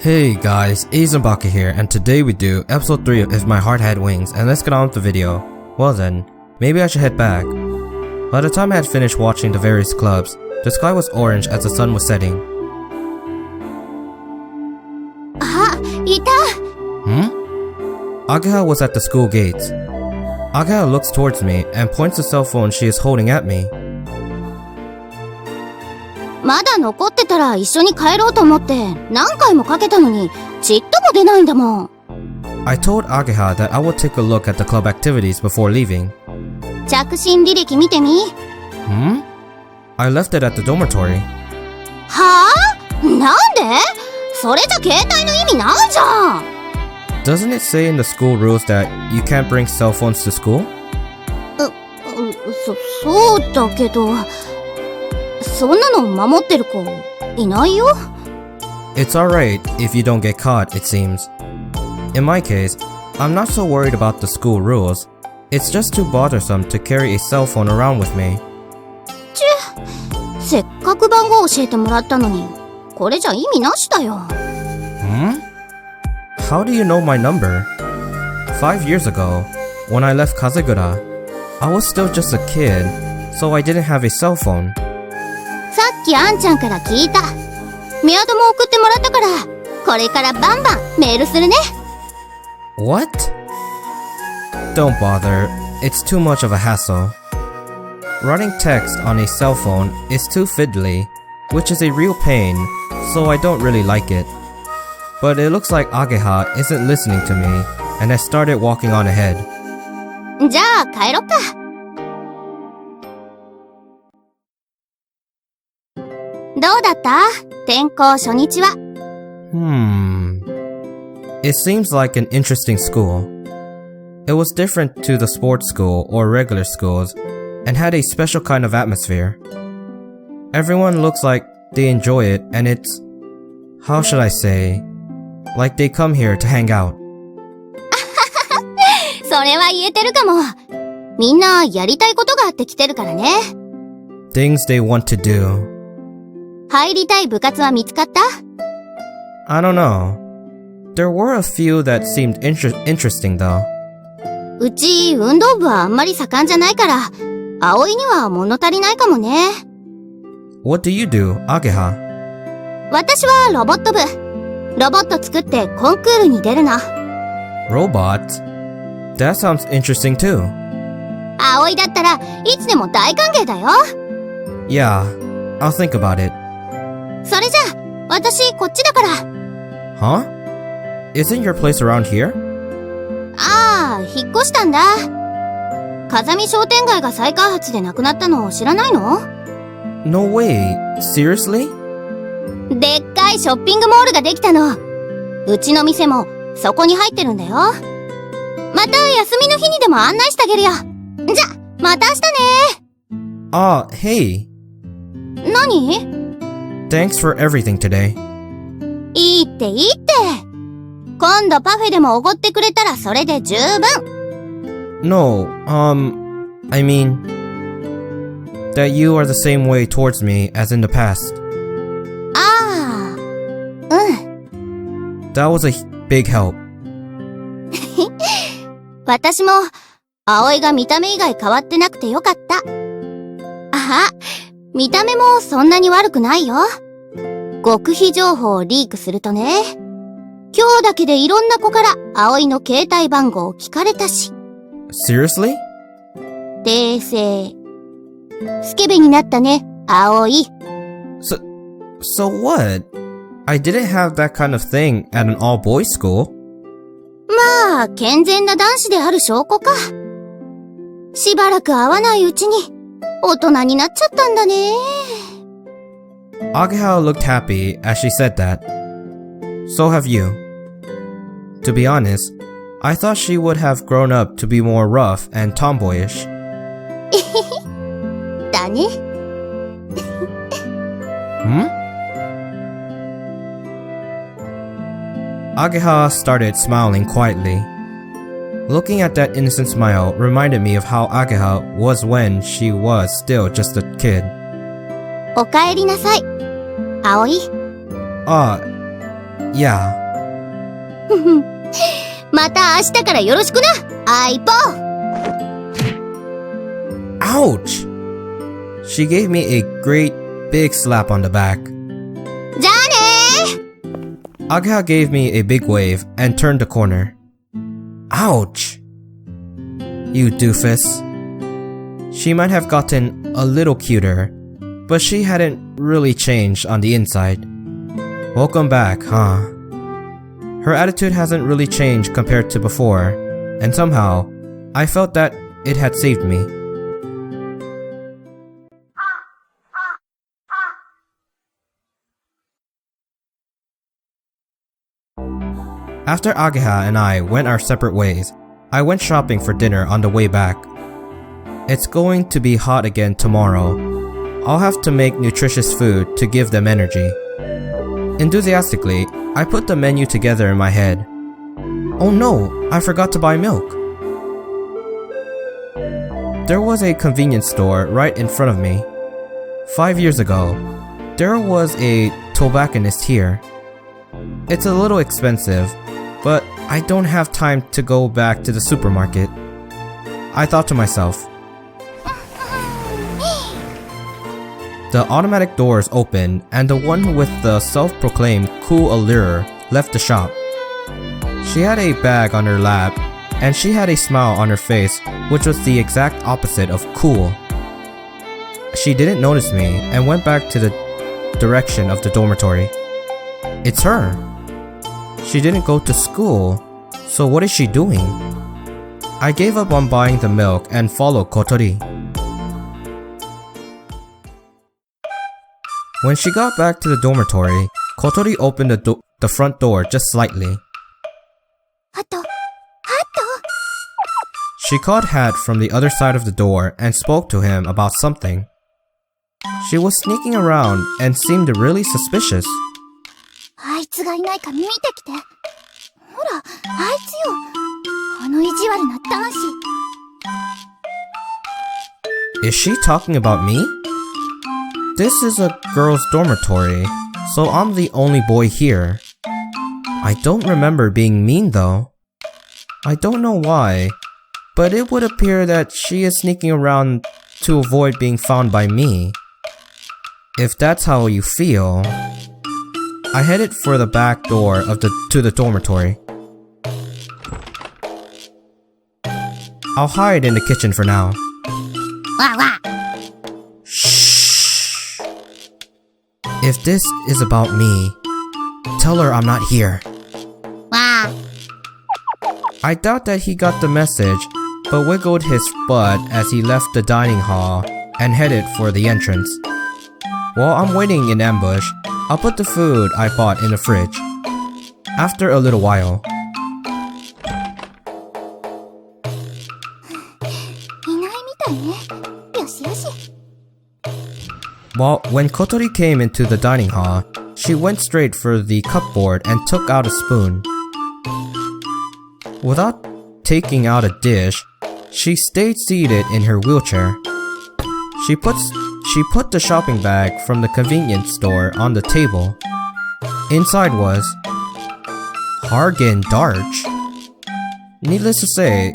Hey guys, Aznbaka here, and today we do episode 3 of If My Heart Had Wings, and let's get on with the video. Well then, maybe I should head back. By the time I had finished watching the various clubs, the sky was orange as the sun was setting. Ageha was at the school gates. Ageha looks towards me and points the cell phone she is holding at me. まだ残ってたら一緒に帰ろうと思って何回もかけたのにちっとも出ないんだもん。I told Ageha that I would take a look at the club activities before leaving. 着信履歴見てみ。I left it at the dormitory. はぁ？なんで？それじゃ携帯の意味ないじゃん。Doesn't it say in the school rules that you can't bring cell phones to school? そうだけど、そんなの守ってる子いないよ。It's alright if you don't get caught, it seems. In my case, I'm not so worried about the school rules. It's just too bothersome to carry a cell phone around with me. せっかく番号教えてもらったのに、これじゃ意味なしだよ。How do you know my number? 5 years ago, when I left Kazegura, I was still just a kid, so I didn't have a cell phone. さっきあんちゃんから聞いた。メアドも送ってもらったから、これからバンバンメールするね。What? Don't bother. It's too much of a hassle. Writing text on a cell phone is too fiddly, which is a real pain, so I don't really like it. But it looks like Ageha isn't listening to me and has started walking on ahead. じゃあ帰ろっか。どうだった？転校初日は。It seems like an interesting school. It was different to the sports school or regular schools and had a special kind of atmosphere. Everyone looks like they enjoy it and it's, how should I say, like they come here to hang out. それは言えてるかも。みんなやりたいことがあって来てるからね。Things they want to do. 入りたい部活は見つかった？ I don't know. There were a few that seemed interesting though. うち運動部はあんまり盛んじゃないから、葵には物足りないかもね。What do you do, Ageha? 私はロボット部。ロボット作ってコンクールに出るの。Robot? That sounds interesting too. 葵だったらいつでも大歓迎だよ。Yeah, I'll think about it. それじゃあ、私こっちだから。Huh? Isn't your place around here? ああ、引っ越したんだ。風見商店街が再開発でなくなったの知らないの？ No way. Seriously? でっかいショッピングモールができたの。うちの店もそこに入ってるんだよ。また休みの日にでも案内してあげるよ。じゃ、また明日ね。Hey. 何？ Thanks for everything today. いいっていいって。今度パフェでもおごってくれたらそれで十分。No, I mean, that you are the same way towards me as in the past. ああ、That was a big help. 私も、葵が見た目以外変わってなくてよかった。あ、見た目もそんなに悪くないよ。極秘情報をリークするとね、今日だけでいろんな子から葵の携帯番号を聞かれたし。Seriously? 訂正。スケベになったね、葵。So what? I didn't have that kind of thing at an all-boys school. まあ、健全な男子である証拠か。しばらく会わないうちに、大人になっちゃったんだね。Ageha looked happy as she said that. So have you. To be honest, I thought she would have grown up to be more rough and tomboyish. だね。Ageha started smiling quietly. Looking at that innocent smile reminded me of how Ageha was when she was still just a kid. おかえりなさい、葵。Yeah. また明日からよろしくな、相棒。 Ouch! She gave me a great big slap on the back. じゃあねー。 Ageha gave me a big wave and turned the corner. Ouch! You doofus. She might have gotten a little cuter, but she hadn't really changed on the inside. Welcome back, huh? Her attitude hasn't really changed compared to before, and somehow, I felt that it had saved me. After Ageha and I went our separate ways, I went shopping for dinner on the way back. It's going to be hot again tomorrow. I'll have to make nutritious food to give them energy. Enthusiastically, I put the menu together in my head. Oh no, I forgot to buy milk. There was a convenience store right in front of me. 5 years ago, there was a tobacconist here. It's a little expensive, but I don't have time to go back to the supermarket. I thought to myself. The automatic doors opened and the one with the self-proclaimed cool allure left the shop. She had a bag on her lap and she had a smile on her face, which was the exact opposite of cool. She didn't notice me and went back to the direction of the dormitory. It's her. She didn't go to school, so what is she doing? I gave up on buying the milk and followed Kotori. When she got back to the dormitory, Kotori opened the front door just slightly. She caught Hat from the other side of the door and spoke to him about something. She was sneaking around and seemed really suspicious. あいつがいないか見てきて。ほら、あいつよ。あの意地悪な男子。Is she talking about me? This is a girls' dormitory, so I'm the only boy here. I don't remember being mean though. I don't know why, but it would appear that she is sneaking around to avoid being found by me. If that's how you feel... I headed for the back door to the dormitory. I'll hide in the kitchen for now. Wah, wah. Shh. If this is about me, tell her I'm not here. Wah. I doubt that he got the message, but wiggled his butt as he left the dining hall and headed for the entrance. While I'm waiting in ambush, I'll put the food I bought in the fridge. After a little while, when Kotori came into the dining hall, she went straight for the cupboard and took out a spoon. Without taking out a dish, she stayed seated in her wheelchair. She put the shopping bag from the convenience store on the table. Inside was Haagen-Dazs. Needless to say,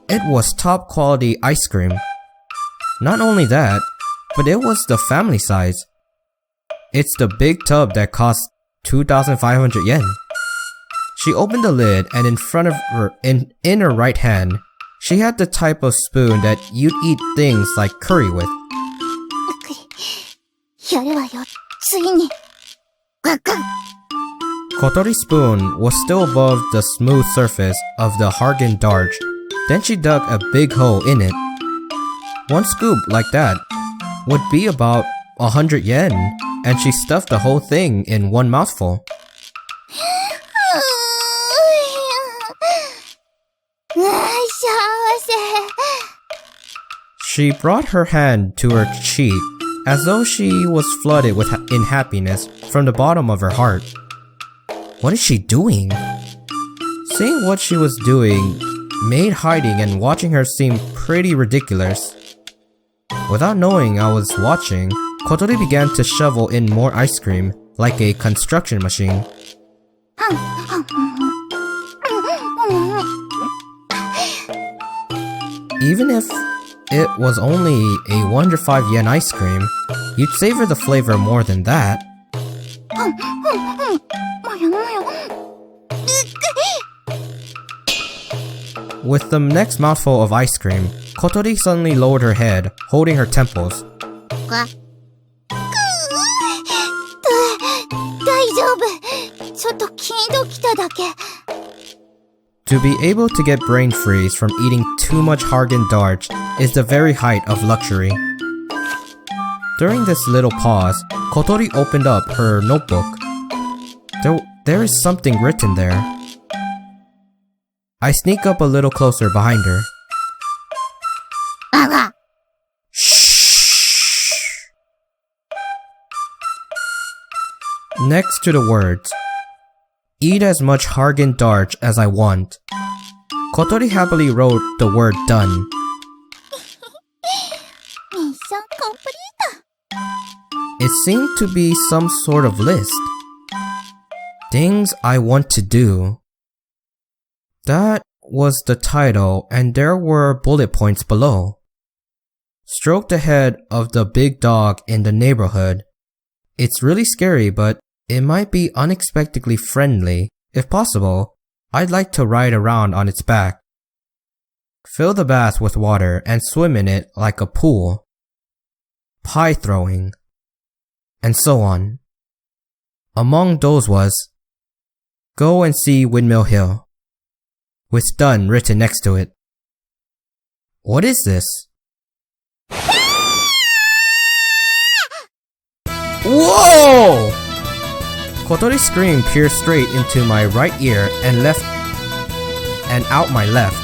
it was top quality ice cream. Not only that, but it was the family size. It's the big tub that cost 2,500 yen. She opened the lid and in front of her, in her right hand, she had the type of spoon that you'd eat things like curry with. やるわよ、ついに。Kotori's spoon was still above the smooth surface of the Haagen-Dazs. Then she dug a big hole in it. One scoop like that would be about 100 yen, and she stuffed the whole thing in one mouthful. She brought her hand to her cheek as though she was flooded in happiness from the bottom of her heart. What is she doing? Seeing what she was doing made hiding and watching her seem pretty ridiculous. Without knowing I was watching, Kotori began to shovel in more ice cream like a construction machine. Even if it was only a 105 yen ice cream, you'd savor the flavor more than that. With the next mouthful of ice cream, Kotori suddenly lowered her head, holding her temples. 大丈夫。ちょっとキーンときただけ。 To be able to get brain freeze from eating too much Haagen-Dazs is the very height of luxury. During this little pause, Kotori opened up her notebook. There is something written there. I sneak up a little closer behind her. Shh. Next to the words, eat as much Haagen-Dazs as I want, Kotori happily wrote the word done. Mission complete. It seemed to be some sort of list. Things I want to do. That was the title, and there were bullet points below. Stroke the head of the big dog in the neighborhood. It's really scary, but it might be unexpectedly friendly. If possible, I'd like to ride around on its back. Fill the bath with water and swim in it like a pool. Pie throwing. And so on. Among those was, go and see Windmill Hill, with done written next to it. What is this? Whoa! Kotori's scream pierced straight into my right ear and out my left.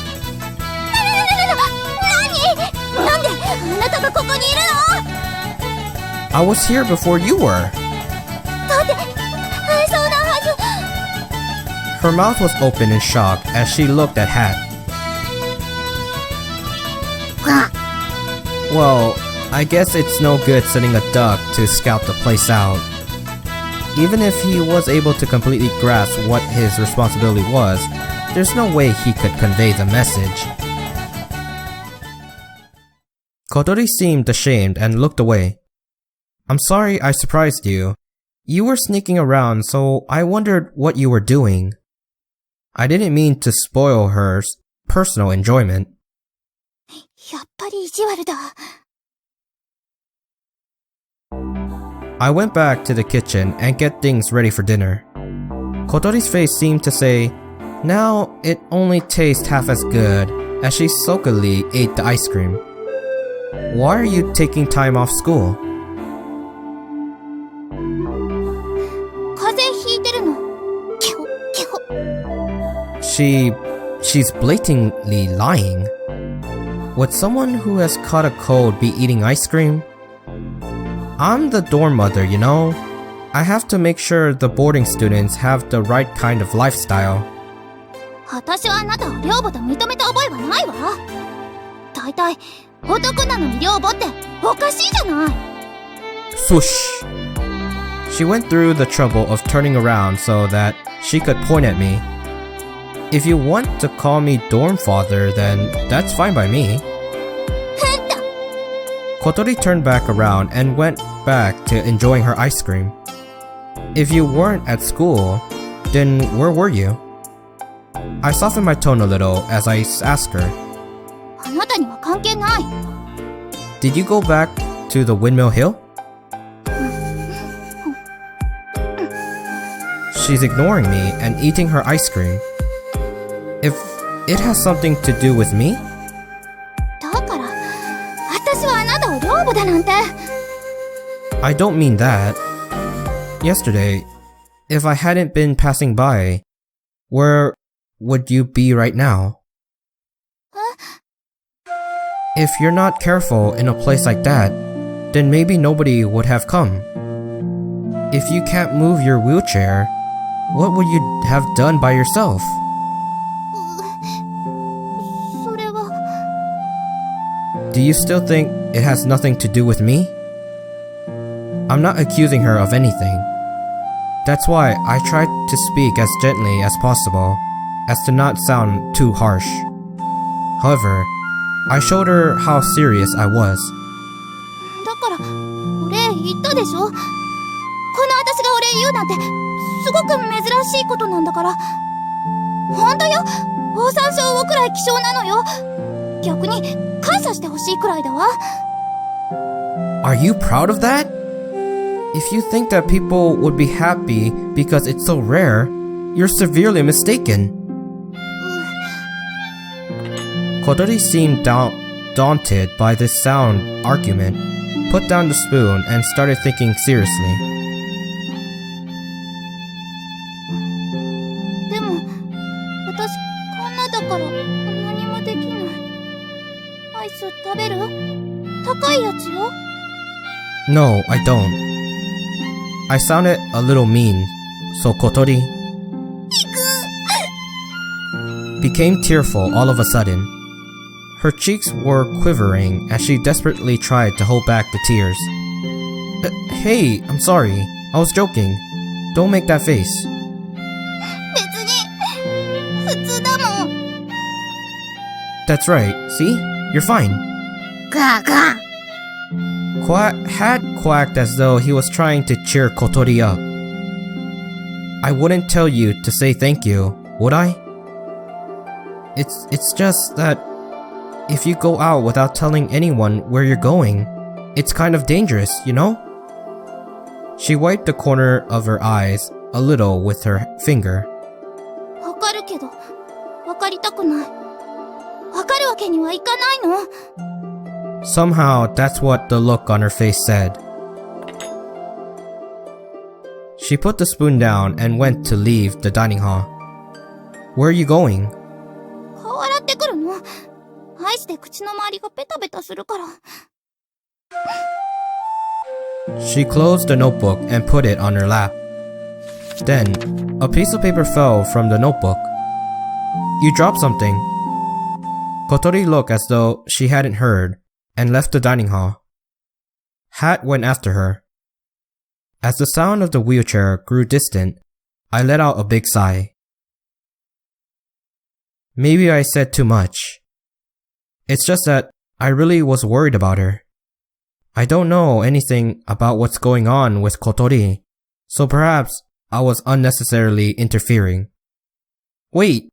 I was here before you were. Her mouth was open in shock as she looked at Hat. Well, I guess it's no good sending a duck to scout the place out. Even if he was able to completely grasp what his responsibility was, there's no way he could convey the message. Kotori seemed ashamed and looked away. I'm sorry I surprised you. You were sneaking around, so I wondered what you were doing. I didn't mean to spoil her personal enjoyment. やっぱり意地悪だ。I went back to the kitchen and get things ready for dinner. Kotori's face seemed to say, now it only tastes half as good, as she sulkily ate the ice cream. Why are you taking time off school? 風邪ひいてるの。キホキホ。She's blatantly lying. Would someone who has caught a cold be eating ice cream? I'm the dorm mother, you know. I have to make sure the boarding students have the right kind of lifestyle. 私はあなたを寮母と認めた覚えはないわ。だいたい男なのに寮母っておかしいじゃない。Swoosh. She went through the trouble of turning around so that she could point at me. If you want to call me dorm father, then that's fine by me. Kotori turned back around and went back to enjoying her ice cream. If you weren't at school, then where were you? I softened my tone a little as I asked her. あなたには関係ない。Did you go back to the Windmill Hill? She's ignoring me and eating her ice cream. If it has something to do with me? だから、私はあなたを寮母だなんて。I don't mean that. Yesterday, if I hadn't been passing by, where would you be right now? If you're not careful in a place like that, then maybe nobody would have come. If you can't move your wheelchair, what would you have done by yourself? それは。Do you still think it has nothing to do with me? I'm not accusing her of anything. That's why I tried to speak as gently as possible, as to not sound too harsh. However, I showed her how serious I was. だから、お礼言ったでしょ？この私がお礼言うなんて、すごく珍しいことなんだから。ほんとよ、オオサンショウウオくらい希少なのよ。逆に、感謝してほしいくらいだわ。Are you proud of that? If you think that people would be happy because it's so rare, you're severely mistaken. Kotori seemed daunted by this sound argument, put down the spoon, and started thinking seriously. でも、私、カンナだから何もできない。アイス食べる？高いやつよ。No, I don't. I sounded a little mean, so Kotori became tearful all of a sudden. Her cheeks were quivering as she desperately tried to hold back the tears. Hey, I'm sorry. I was joking. Don't make that face. 別に、普通だもん。That's right. See? You're fine. ガーガー。Had quacked as though he was trying to cheer Kotori up. I wouldn't tell you to say thank you, would I? It's just that if you go out without telling anyone where you're going, it's kind of dangerous, you know? She wiped the corner of her eyes a little with her finger. わかるけど、わかりたくない。わかるわけにはいかないの。Somehow, that's what the look on her face said. She put the spoon down and went to leave the dining hall. Where are you going? 顔洗ってくるの。アイスで口の周りがベタベタするから。She closed the notebook and put it on her lap. Then, a piece of paper fell from the notebook. You dropped something. Kotori looked as though she hadn't heard and left the dining hall. Hat went after her. As the sound of the wheelchair grew distant, I let out a big sigh. Maybe I said too much. It's just that I really was worried about her. I don't know anything about what's going on with Kotori, so perhaps I was unnecessarily interfering. Wait!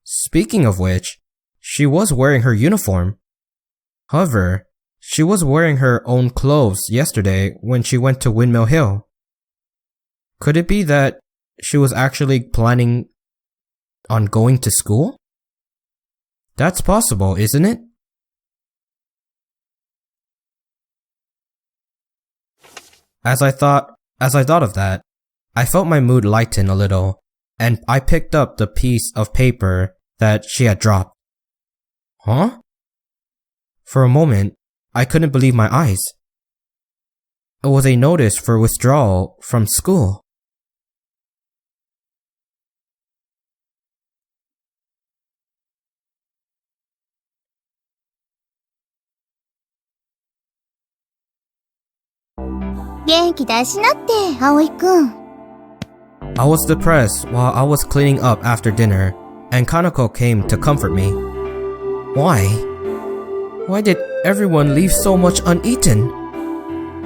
Speaking of which, she was wearing her uniform. However, she was wearing her own clothes yesterday when she went to Windmill Hill. Could it be that she was actually planning on going to school? That's possible, isn't it? As I thought of that, I felt my mood lighten a little, and I picked up the piece of paper that she had dropped. Huh? For a moment, I couldn't believe my eyes. It was a notice for withdrawal from school. I was depressed while I was cleaning up after dinner, and Kanako came to comfort me. Why? Why did everyone leave so much uneaten?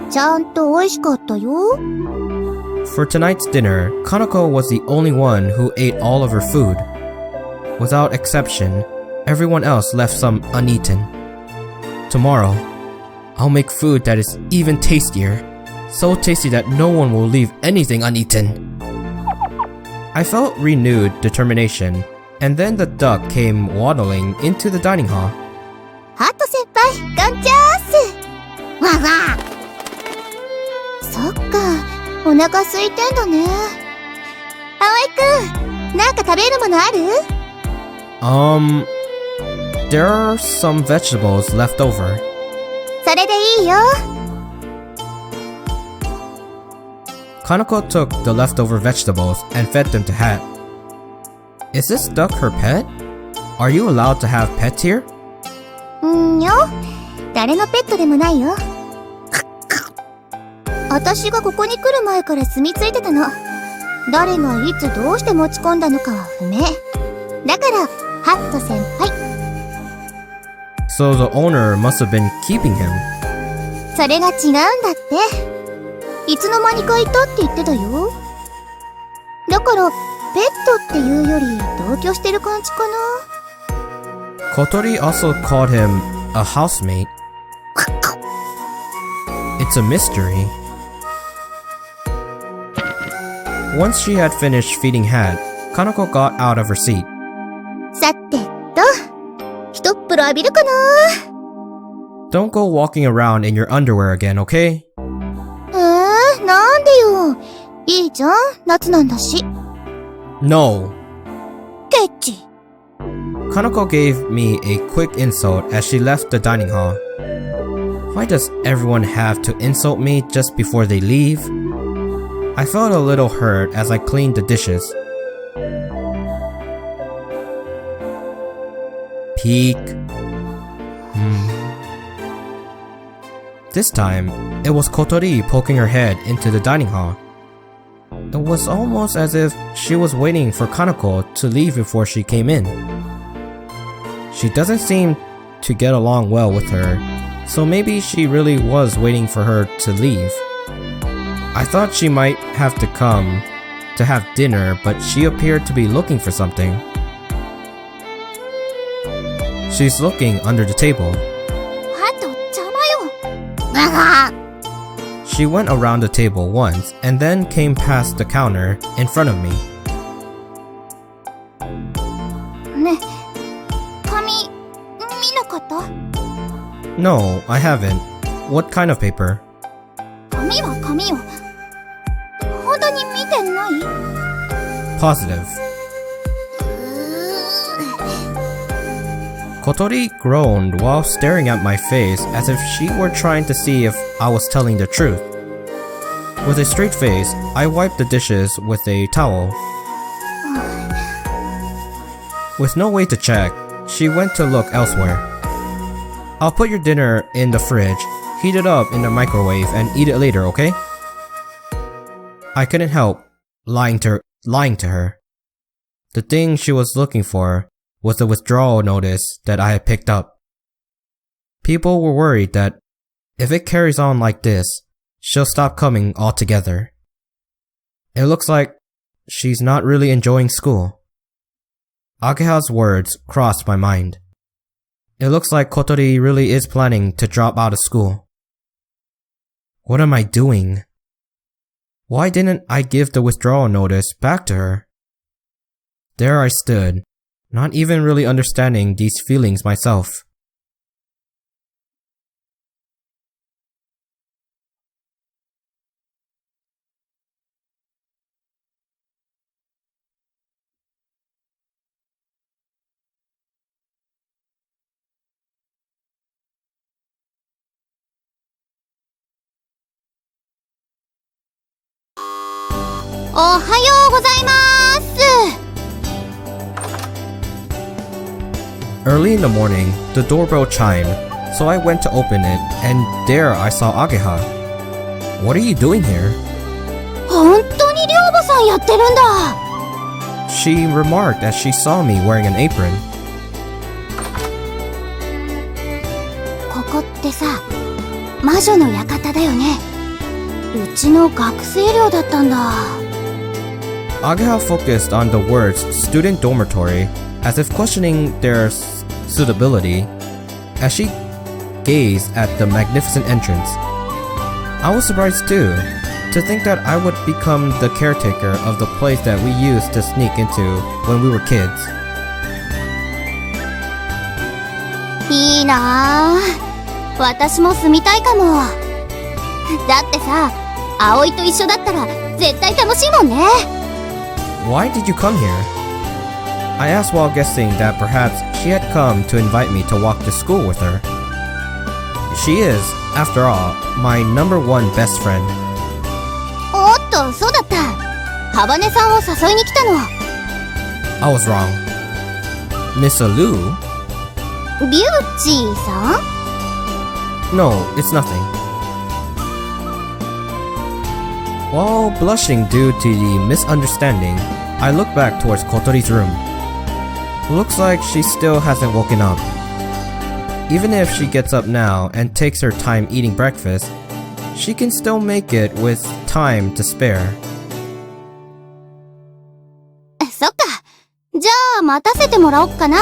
ちゃんと美味しかったよ。 For tonight's dinner, Kanako was the only one who ate all of her food. Without exception, everyone else left some uneaten. Tomorrow, I'll make food that is even tastier. So tasty that no one will leave anything uneaten. I felt renewed determination, and then the duck came waddling into the dining hall. ハット先輩、こんちゃーす。わわ。そっか、お腹空いてんだね。葵くん、なんか食べるものある？ There are some vegetables left over. それでいいよ。Kanako took the leftover vegetables and fed them to Hat. Is this duck her pet? Are you allowed to have pets here? よ、誰のペットでもないよ。私がここに来る前から住み着いてたの。誰がいつどうして持ち込んだのかは不明。だから、ハット先輩。So the owner must have been keeping him. それが違うんだって。いつの間にかいたって言ってたよ。だから、ペットっていうより同居してる感じかな。Kotori also called him a housemate. It's a mystery. Once she had finished feeding Hat, Kanako got out of her seat. さてと、ひとっ風呂浴びるかな。Don't go walking around in your underwear again, okay? なんでよ。いいじゃん、夏なんだし。No. ケチ。Kanako gave me a quick insult as she left the dining hall. Why does everyone have to insult me just before they leave? I felt a little hurt as I cleaned the dishes. Peek. This time, it was Kotori poking her head into the dining hall. It was almost as if she was waiting for Kanako to leave before she came in. She doesn't seem to get along well with her, so maybe she really was waiting for her to leave. I thought she might have to come to have dinner, but she appeared to be looking for something. She's looking under the table. ハト、邪魔よ。She went around the table once and then came past the counter in front of me. ね、紙、見なかった？ No, I haven't. What kind of paper? 紙は紙よ。本当に見てない？ Positive. Kotori groaned while staring at my face as if she were trying to see if I was telling the truth. With a straight face, I wiped the dishes with a towel. With no way to check, she went to look elsewhere. I'll put your dinner in the fridge, heat it up in the microwave, and eat it later, okay? I couldn't help lying to her. The thing she was looking for was the withdrawal notice that I had picked up. People were worried that if it carries on like this, she'll stop coming altogether. It looks like she's not really enjoying school. Ageha's words crossed my mind. It looks like Kotori really is planning to drop out of school. What am I doing? Why didn't I give the withdrawal notice back to her? There I stood, not even really understanding these feelings myself. Early in the morning, the doorbell chimed, so I went to open it, and there I saw Ageha. What are you doing here? 本当に寮母さんやってるんだ。She remarked as she saw me wearing an apron. ここってさ、魔女の館だよね。うちの学生寮だったんだ。Ageha focused on the words student dormitory as if questioning their suitability as she gazed at the magnificent entrance. I was surprised too, to think that I would become the caretaker of the place that we used to sneak into when we were kids. いいなぁ。私も住みたいかも。だってさ、葵と一緒だったら絶対楽しいもんね。Why did you come here? I asked while guessing that perhaps she had come to invite me to walk to school with her. She is, after all, my number one best friend. おっと、そうだった。ハバネさんを誘いに来たの。I was wrong. Miss Alu? ビューチーさん？ No, it's nothing. While blushing due to the misunderstanding, I look back towards Kotori's room. Looks like she still hasn't woken up. Even if she gets up now and takes her time eating breakfast, she can still make it with time to spare. そっか。じゃあ待たせてもらおっかな。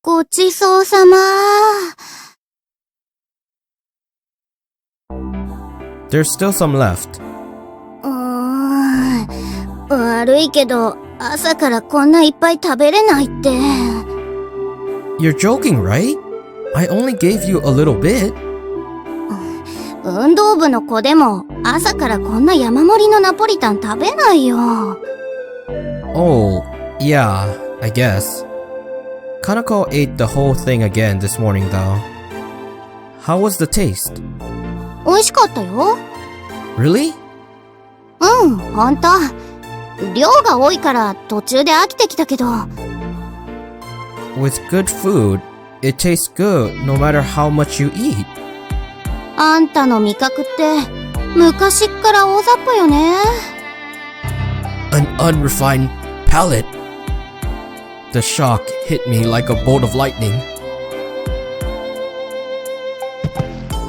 ごちそうさま。There's still some left. 悪いけど、朝からこんないっぱい食べれないって。You're joking, right? I only gave you a little bit. 運動部の子でも朝からこんな山盛りのナポリタン食べないよ。Oh, yeah, I guess. Kanako ate the whole thing again this morning though. How was the taste? 美味しかったよ。Really? うん、ほんと。量が多いから途中で飽きてきたけど。With good food, it tastes good no matter how much you eat. あんたの味覚って昔っから大雑把よね。An unrefined palate. The shock hit me like a bolt of lightning.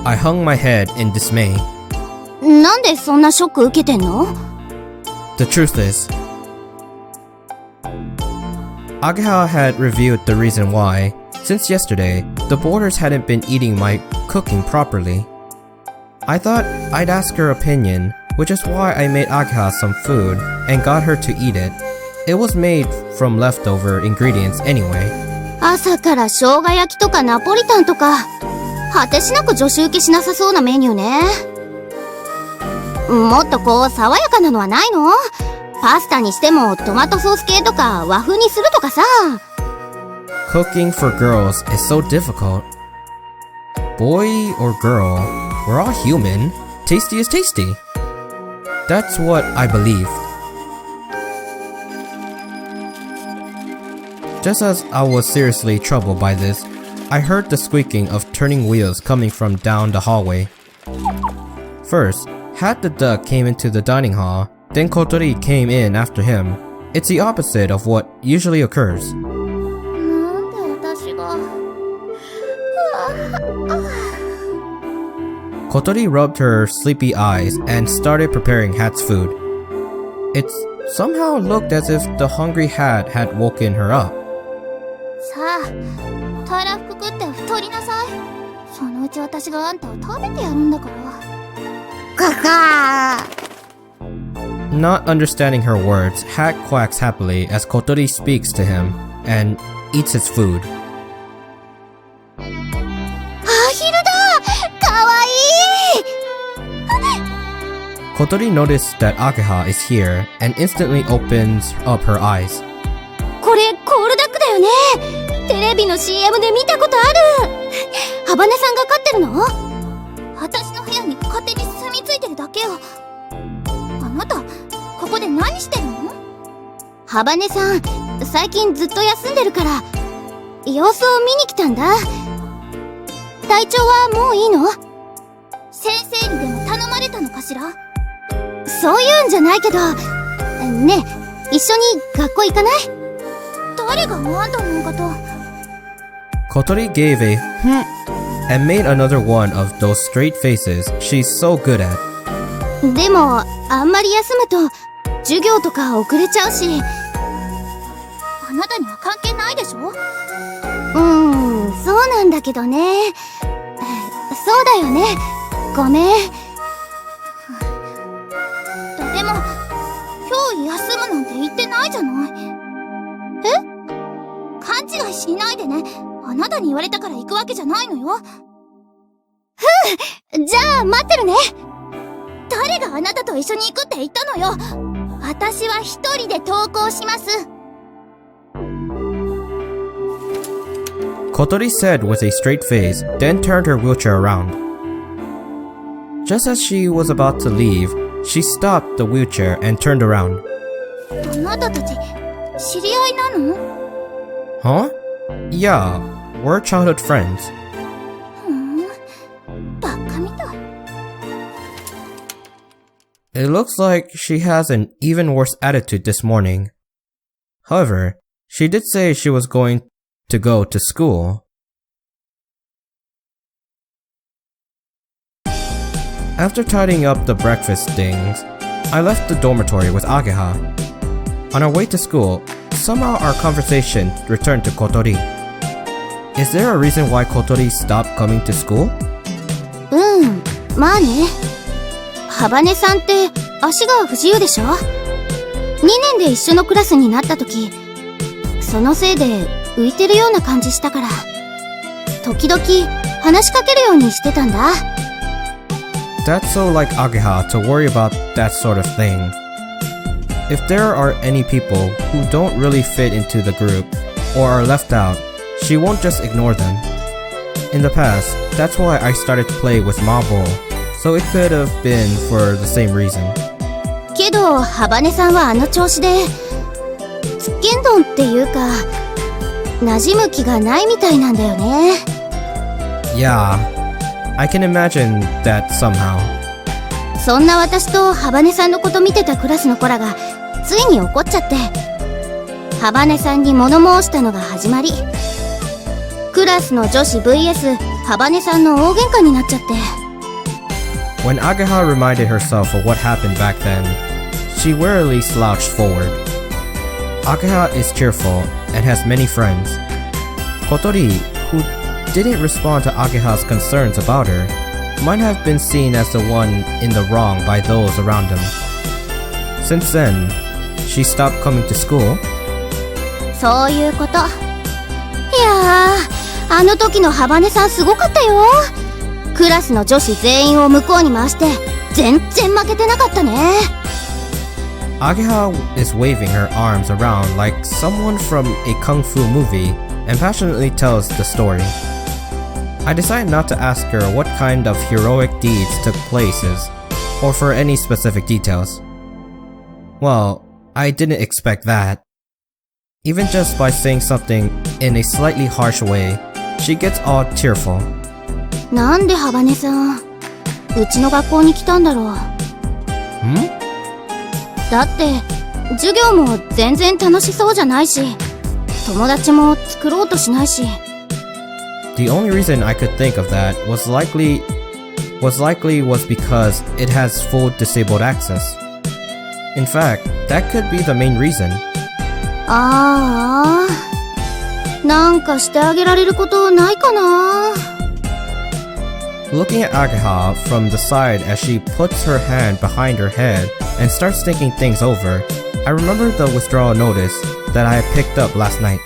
I hung my head in dismay. なんでそんなショック受けてんの？ The truth is, Ageha had revealed the reason why. Since yesterday, the boarders hadn't been eating my cooking properly. I thought I'd ask her opinion, which is why I made Ageha some food and got her to eat it. It was made from leftover ingredients anyway. 朝から生姜焼きとかナポリタンとか、果てしなく女子受けしなさそうなメニューね。もっとこう爽やかなのはないの？パスタにしてもトマトソース系とか和風にするとかさ。Cooking for girls is so difficult. Boy or girl, we're all human. Tasty is tasty. That's what I believe. Just as I was seriously troubled by this, I heard the squeaking of turning wheels coming from down the hallway. First, Hat the duck came into the dining hall, then Kotori came in after him. It's the opposite of what usually occurs. なんで私が。Kotori rubbed her sleepy eyes and started preparing Hat's food. It somehow looked as if the hungry Hat had woken her up. さあ、たらふく食って太りなさい。そのうち私があんたを食べてやるんだから。ガガー。 Not understanding her words, Hat quacks happily as Kotori speaks to him and eats his food. アヒルだ！かわいい！ Kotori noticed that Ageha is here and instantly opens up her eyes. これコールダックだよね。テレビの CM で見たことある。ハバネさんが飼ってるの？私の部屋に勝手に住み着いてるだけよ。あなた、ここで何してるの？ハバネさん、最近ずっと休んでるから、様子を見に来たんだ。体調はもういいの？先生にでも頼まれたのかしら？そういうんじゃないけど、ねえ、一緒に学校行かない？誰があんたのかと。Kotori gave a and made another one of those straight faces she's so good at. でも、あんまり休むと、授業とか遅れちゃうし。あなたには関係ないでしょ？そうなんだけどね。そうだよね。ごめん。誰も、今日休むなんて言ってないじゃない。え？勘違いしないでね。あなたに言われたから行くわけじゃないのよ。じゃあ待ってるね。誰があなたと一緒に行くって言ったのよ。私は一人で登校します。Kotori said with a straight face, then turned her wheelchair around. Just as she was about to leave, she stopped the wheelchair and turned around. あなたたち、知り合いなの？ Huh? Yeah, we're childhood friends. It looks like she has an even worse attitude this morning. However, she did say she was going to go to school. After tidying up the breakfast things, I left the dormitory with Ageha. On our way to school, somehow our conversation returned to Kotori. Is there a reason why Kotori stopped coming to school? まあね。幅根さんって足が不自由でしょ？ 2年で一緒のクラスになった時、そのせいで浮いてるような感じしたから、時々話しかけるようにしてたんだ。That's so like Ageha to worry about that sort of thing. If there are any people who don't really fit into the group or are left out, she won't just ignore them. In the past, that's why I started to play with Marble, so it could have been for the same reason. けど、幅根さんはあの調子で、つっけんどんっていうか、馴染む気がないみたいなんだよね。Yeah, I can imagine that somehow. そんな私と幅根さんのこと見てたクラスの子らが、ついに怒っちゃって、幅根さんに物申したのが始まり、クラスの女子 vs 幅根さんの大喧嘩になっちゃって。When Ageha reminded herself of what happened back then, she wearily slouched forward. Ageha is cheerful and has many friends. Kotori, who didn't respond to Ageha's concerns about her, might have been seen as the one in the wrong by those around him. Since then, she stopped coming to school. そういうこと。いやー、あの時の幅根さんすごかったよ。クラスの女子全員を向こうに回して全然負けてなかったね。Ageha is waving her arms around like someone from a kung fu movie and passionately tells the story. I decided not to ask her what kind of heroic deeds took places, or for any specific details. Well, I didn't expect that. Even just by saying something in a slightly harsh way, she gets all tearful. なんで幅根さん、うちの学校に来たんだろう。だって、授業も全然楽しそうじゃないし、友達も作ろうとしないし。The only reason I could think of that was likely because it has full disabled access. In fact, that could be the main reason. ああ、なんかしてあげられることないかな。Looking at Ageha from the side as she puts her hand behind her head and starts thinking things over, I remembered the withdrawal notice that I had picked up last night.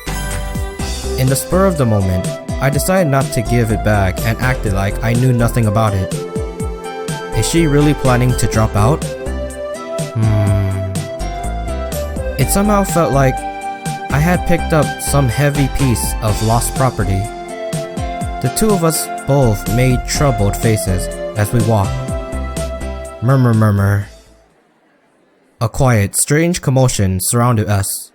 In the spur of the moment, I decided not to give it back and acted like I knew nothing about it. Is she really planning to drop out? It somehow felt like I had picked up some heavy piece of lost property. The two of us both made troubled faces as we walked. Murmur, murmur. A quiet, strange commotion surrounded us.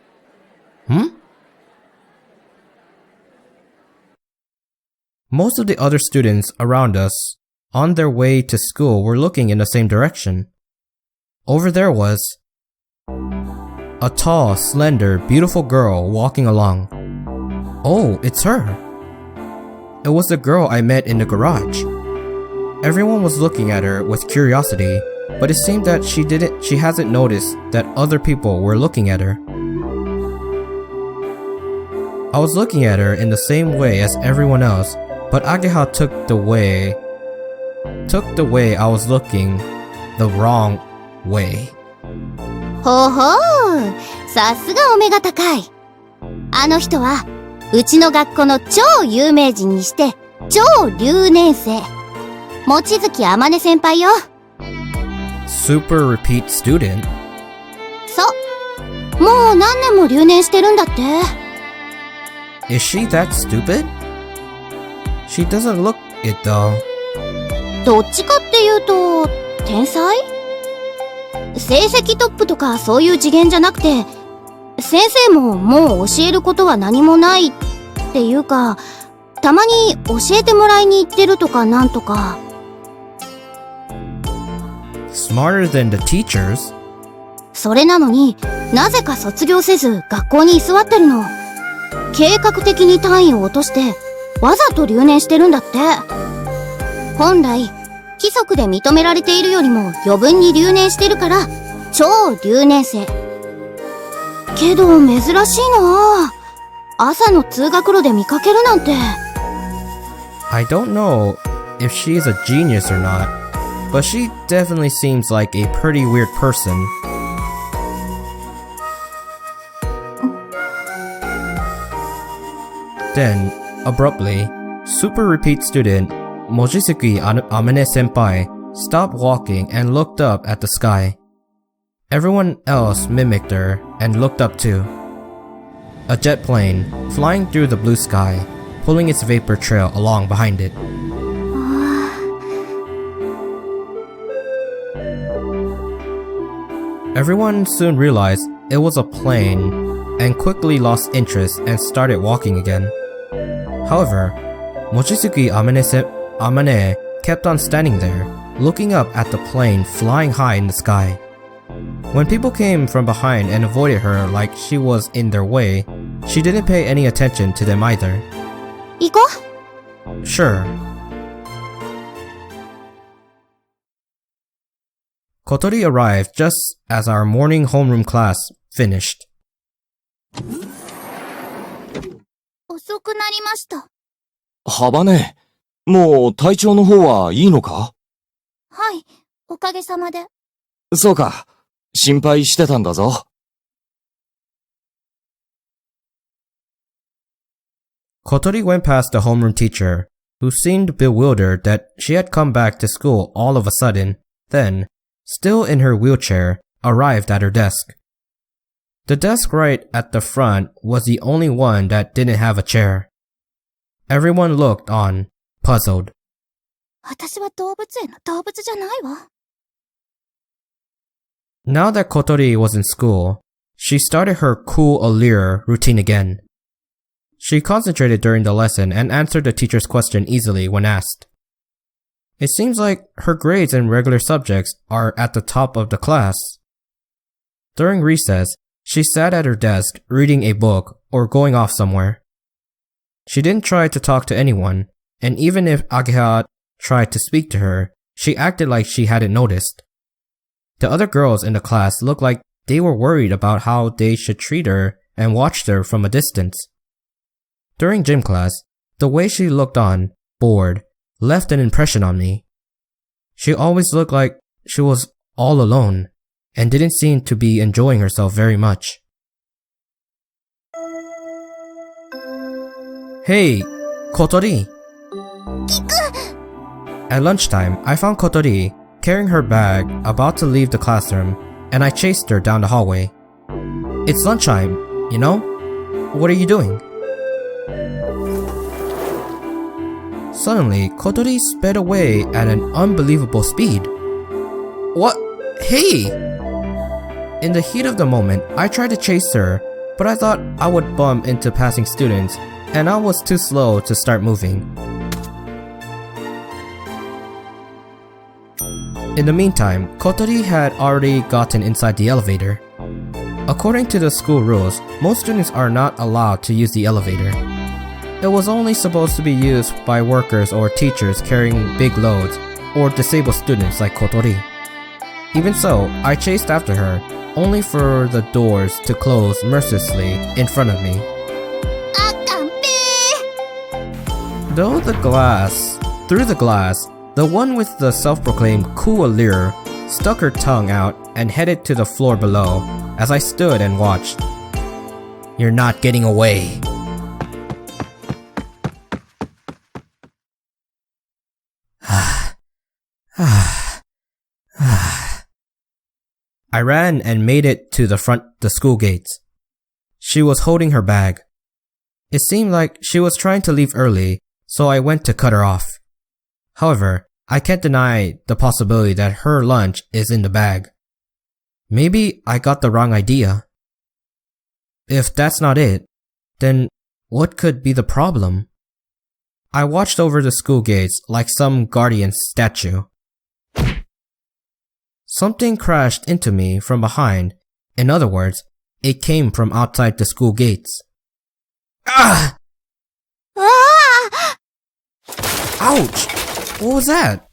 Most of the other students around us, on their way to school, were looking in the same direction. Over there was a tall, slender, beautiful girl walking along. Oh, it's her. It was the girl I met in the garage. Everyone was looking at her with curiosity, but it seemed that she hasn't noticed that other people were looking at her. I was looking at her in the same way as everyone else, but Ageha took the way I was looking the wrong way. ほうほう、さすがお目が高い。あの人は、うちの学校の超有名人にして、超留年生。望月天音先輩よ。Super repeat student? そう。もう何年も留年してるんだって。Is she that stupid? She doesn't look it though. どっちかっていうと、天才？成績トップとかそういう次元じゃなくて、先生ももう教えることは何もないっていうか、たまに教えてもらいに行ってるとかなんとか。Smarter than the teachers? それなのになぜか卒業せず学校に居座ってるの。計画的に単位を落としてわざと留年してるんだって。本来規則で認められているよりも余分に留年してるから超留年生。けど珍しいな。朝の通学路で見かけるなんて。I don't know if she is a genius or not, but she definitely seems like a pretty weird person. Then, abruptly, super repeat student Mochizuki Amane Senpai stopped walking and looked up at the sky. Everyone else mimicked her and looked up too. A jet plane flying through the blue sky, pulling its vapor trail along behind it. Everyone soon realized it was a plane and quickly lost interest and started walking again. However, Mochizuki Amane kept on standing there, looking up at the plane flying high in the sky. When people came from behind and avoided her like she was in their way, she didn't pay any attention to them either. 行こう。 Sure. Kotori arrived just as our morning homeroom class finished. 遅くなりました。幅ね。もう体調の方はいいのか？はい、おかげさまで。そうか。心配してたんだぞ。Kotori went past the homeroom teacher, who seemed bewildered that she had come back to school all of a sudden, then, still in her wheelchair, arrived at her desk. The desk right at the front was the only one that didn't have a chair. Everyone looked on, puzzled. 私は動物園の動物じゃないわ。Now that Kotori was in school, she started her cool allure routine again. She concentrated during the lesson and answered the teacher's question easily when asked. It seems like her grades in regular subjects are at the top of the class. During recess, she sat at her desk reading a book or going off somewhere. She didn't try to talk to anyone, and even if Ageha tried to speak to her, she acted like she hadn't noticed. The other girls in the class looked like they were worried about how they should treat her and watched her from a distance. During gym class, the way she looked on, bored, left an impression on me. She always looked like she was all alone and didn't seem to be enjoying herself very much. Hey, Kotori! At lunchtime, I found Kotori carrying her bag about to leave the classroom, and I chased her down the hallway. It's lunchtime, you know? What are you doing? Suddenly, Kotori sped away at an unbelievable speed. What? Hey! In the heat of the moment, I tried to chase her, but I thought I would bump into passing students, and I was too slow to start moving. In the meantime, Kotori had already gotten inside the elevator. According to the school rules, most students are not allowed to use the elevator. It was only supposed to be used by workers or teachers carrying big loads, or disabled students like Kotori. Even so, I chased after her, only for the doors to close mercilessly in front of me. Through the glass, the one with the self-proclaimed cool allure stuck her tongue out and headed to the floor below as I stood and watched. You're not getting away. I ran and made it to the school gates. She was holding her bag. It seemed like she was trying to leave early, so I went to cut her off. However, I can't deny the possibility that her lunch is in the bag. Maybe I got the wrong idea. If that's not it, then what could be the problem? I watched over the school gates like some guardian statue. something crashed into me from behind. In other words, it came from outside the school gates. Ah! わあ Ouch! What was that?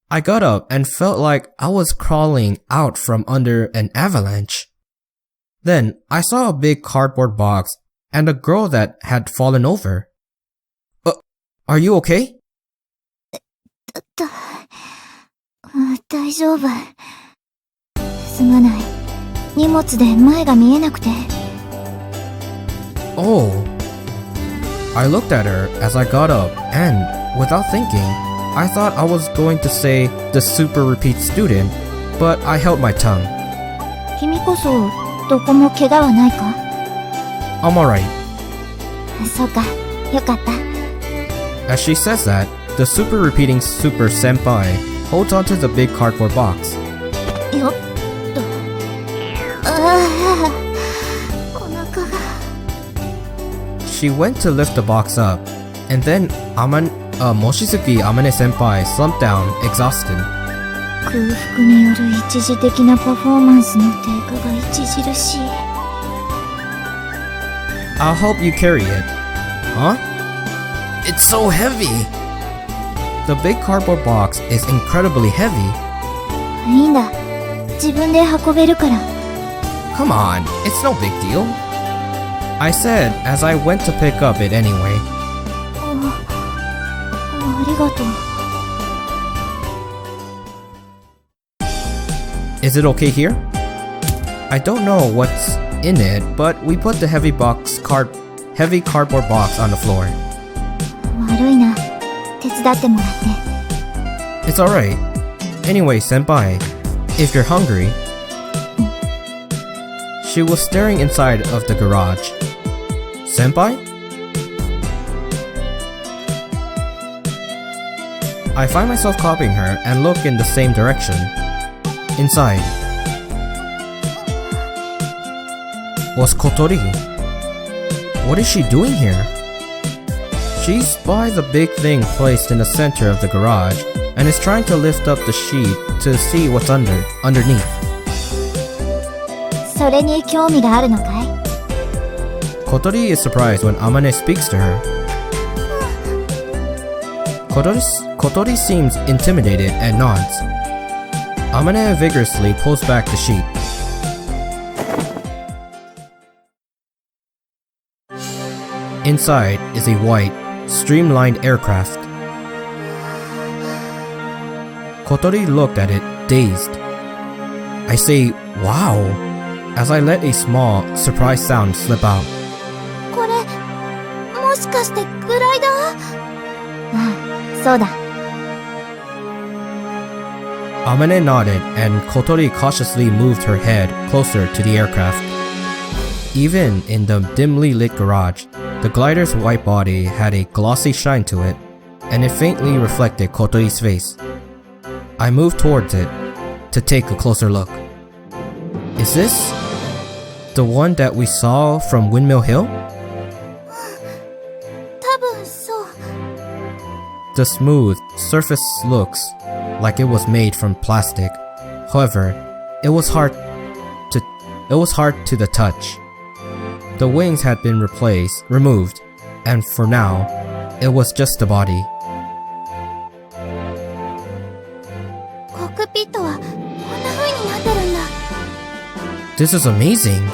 I got up and felt like I was crawling out from under an avalanche. Then I saw a big cardboard box and a girl that had fallen over. Are you okay? 大丈夫。すまない。荷物で前が見えなくて。Oh. I looked at her as I got up and, without thinking, I thought I was going to say the super repeat student, but I held my tongue. 君こそどこも怪我はないか？ I'm alright. そうか、よかった。As she says that, the super repeating super senpai holds onto the big cardboard box. よっと。ああ、お腹が。She went to lift the box up, and then Mochizuki Amane senpai slumped down, exhausted. 空腹による一時的なパフォーマンスの低下が著しい。I'll help you carry it. Huh? It's so heavy! The big cardboard box is incredibly heavy. いいんだ。自分で運べるから。Come on, it's no big deal. I said as I went to pick up it anyway. ありがとう。Is it okay here? I don't know what's in it, but we put the heavy cardboard box on the floor. 悪いな。手伝ってもらって。It's alright. Anyway, senpai, if you're hungry... She was staring inside of the garage. Senpai? I find myself copying her and look in the same direction. Inside was Kotori. What is she doing here? She's by the big thing placed in the center of the garage and is trying to lift up the sheet to see what's underneath. それに興味があるのかい？ Kotori is surprised when Amane speaks to her. Kotori seems intimidated and nods. Amane vigorously pulls back the sheet. Inside is a white, streamlined aircraft. Kotori looked at it, dazed. I say, wow, as I let a small, surprised sound slip out. これ、もしかしてグライダー？ああ、そうだ。Amane nodded and Kotori cautiously moved her head closer to the aircraft. Even in the dimly lit garage, the glider's white body had a glossy shine to it, and it faintly reflected Kotori's face. I moved towards it to take a closer look. Is this the one that we saw from Windmill Hill? 多分そう。The smooth surface looks like it was made from plastic. However, it was hard to the touch. The wings had been removed, and for now, it was just the body. コックピットはこんな風になってるんだ。This is amazing.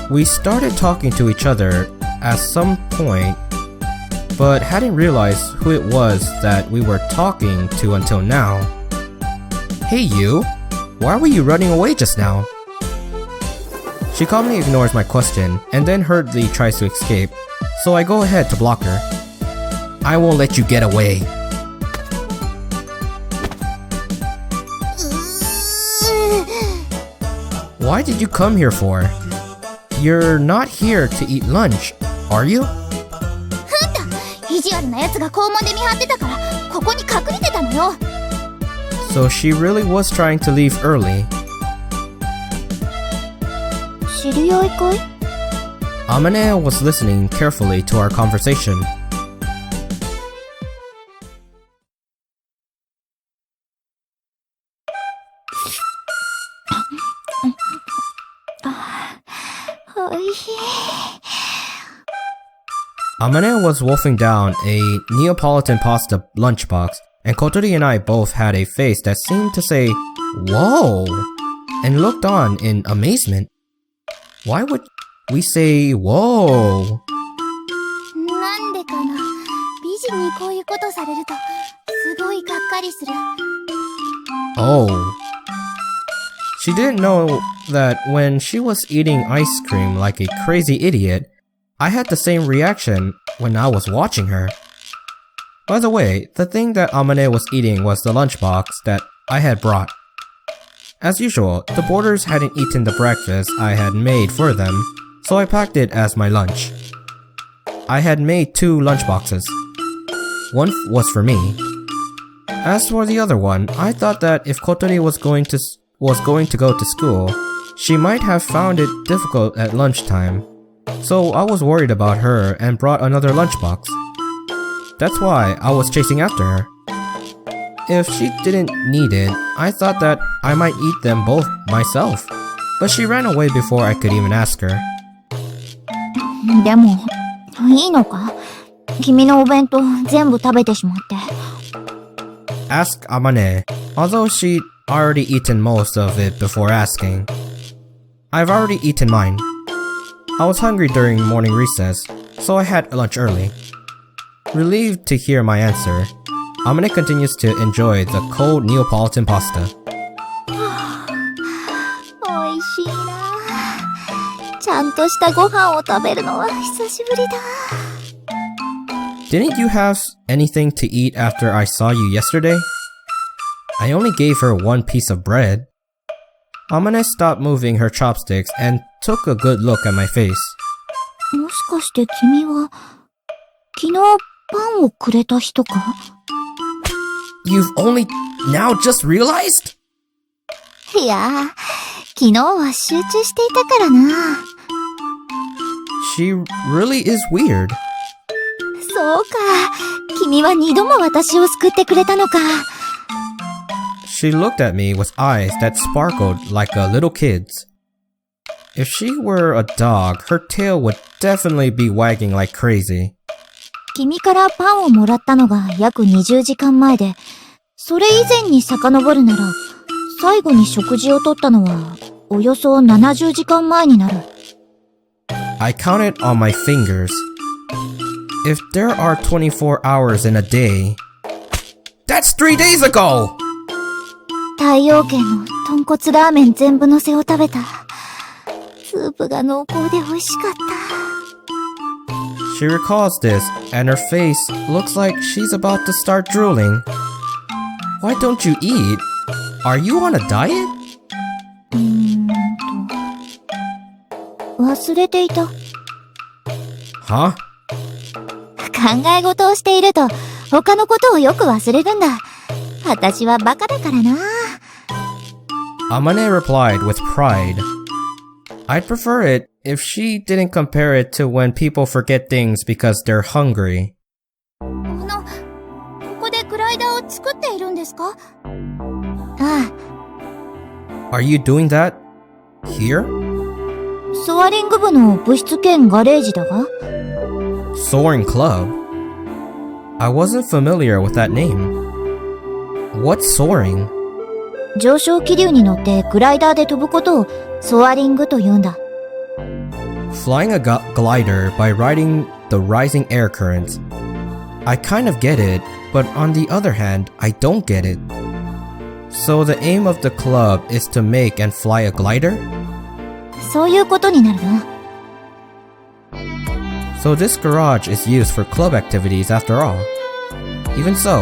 We started talking to each other at some point, but hadn't realized who it was that we were talking to until now. Hey you, why were you running away just now? She calmly ignores my question and then hurriedly tries to escape, so I go ahead to block her. I won't let you get away. Why did you come here for? You're not here to eat lunch, are you? 意地悪な奴が校門で見張ってたからここに隠れてたのよ。 So she really was trying to leave early. 知り合いかい？ Amane was listening carefully to our conversation. Amane was wolfing down a Neapolitan pasta lunchbox, and Kotori and I both had a face that seemed to say, "Whoa!" and looked on in amazement. Why would we say, "Whoa"? なんでかな。美人にこういうことされると、すごいがっかりする。Oh. She didn't know that when she was eating ice cream like a crazy idiot, I had the same reaction when I was watching her. By the way, the thing that Amane was eating was the lunchbox that I had brought. As usual, the boarders hadn't eaten the breakfast I had made for them, so I packed it as my lunch. I had made 2 lunchboxes. One was for me. As for the other one, I thought that if Kotori was going to go to school, she might have found it difficult at lunchtime. So I was worried about her and brought another lunchbox. That's why I was chasing after her. If she didn't need it, I thought that I might eat them both myself. But she ran away before I could even ask her. でも、いいのか？君のお弁当全部食べてしまって。Asked Amane, although she'd already eaten most of it before asking. I've already eaten mine. I was hungry during morning recess, so I had lunch early. Relieved to hear my answer, Amane continues to enjoy the cold Neapolitan pasta. おいしいな。ちゃんとしたご飯を食べるのは久しぶりだ。Didn't you have anything to eat after I saw you yesterday? I only gave her one piece of bread. Amane stopped moving her chopsticks and took a good look at my face. もしかして君は、昨日パンをくれた人か？ You've only now just realized? いや、昨日は集中していたからな。She really is weird. そうか、君は2度も私を救ってくれたのか。She looked at me with eyes that sparkled like a little kid's. If she were a dog, her tail would definitely be wagging like crazy. 君からパンをもらったのが約20時間前で、それ以前に遡るなら、最後に食事をとったのはおよそ70時間前になる。I counted on my fingers. If there are 24 hours in a day, that's 3 days ago! 太陽圏の豚骨ラーメン全部のせを食べた。スープが濃厚で美味しかった。She recalls this, and her face looks like she's about to start drooling. Why don't you eat? Are you on a diet? 忘れていた。Huh? 考え事をしていると、他のことをよく忘れるんだ。私はバカだからな。Amane replied with pride. I'd prefer it if she didn't compare it to when people forget things because they're hungry. ここでグライダーを作っているんですか？ああ。Are you doing that? Here? ソアリング部の部室兼ガレージだが。Soaring Club? I wasn't familiar with that name. What's soaring? 上昇気流に乗ってグライダーで飛ぶことをソアリングと言うんだ。Flying a glider by riding the rising air currents. I kind of get it, but on the other hand, I don't get it. So the aim of the club is to make and fly a glider? そういうことになるな。So this garage is used for club activities after all. Even so,